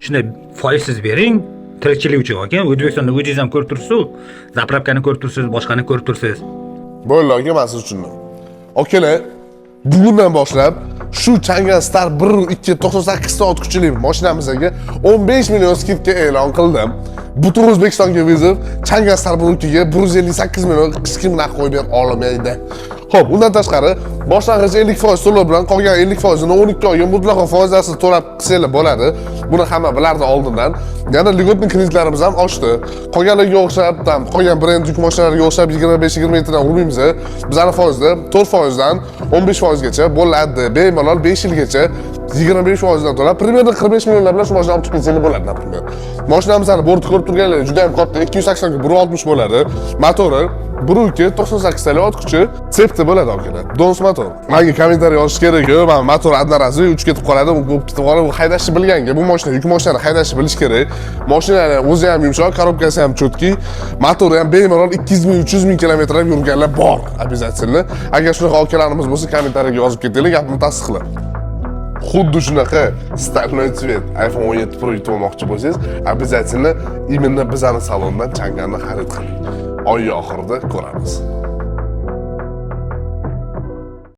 shunday foizsiz bering, tirikchilik uchun, aka. O'zbekistonda o'zingiz ham ko'rib turibsiz, zapravkani ko'rib turibsiz, boshqani ko'rib turibsiz. Bo'ldi aka, men siz tushundim. Akalar, bugundan boshlab shu Chang'an Star 1.298 ta ot kuchli mashinamizga 15 million skidka e'lon qildim. Butun O'zbekistonga vizib Chang'an Star 1.2 ga 158 million qisqim narx qo'yib bera olmaydi. Xo'p, undan tashqari boshlang'ich 50% to'lov bilan qolgan 50% ni 12 oyga mutlaqo foizsiz to'lab qilsanglar bo'ladi. Buni hamma bilardi oldindan. Yana lьготный kreditlarimiz ham oshdi. Qolganlarga o'xshab, qolgan brend yuk mashinalariga o'xshab 25-27 dan urmaymiz. Bizning foizda 4% dan 15% gacha bo'ladi. Bemalol 5 yilgacha 25% dan to'lab, примерно 45 millionlar bilan shu mashinani olib chiqsangiz bo'ladi, например. Mashinamizni bortni ko'rib turganlar juda ham katta, 280 ga 160 bo'ladi. Motori 1.298 talik ot kuchi septi bo'ladi akalar. Dons motor. Menga kommentariy yozish kerak-ku. Men motor одноразовый uchib ketib qoladi, u ketib qoladi. U haydashni bilganga, bu mashina yuk mashinani haydashni bilish kerak. Mashinani o'zi ham yumshoq, korobkasi ham cho'tki, motori ham bemalol 200 ming, 300 ming kilometrlab yurganlar bor, обязательно. Agar shunaqa akalarimiz bo'lsa, kommentariyaga yozib ketinglar, gapimni tasdiqlab. Xuddi shunaqa стальной цвет iPhone 17 Pro yutib olmoqchi bo'lsangiz, обязательно именно bizning salondan Chang'anni xarid qiling. Oy oxirida ko'ramiz.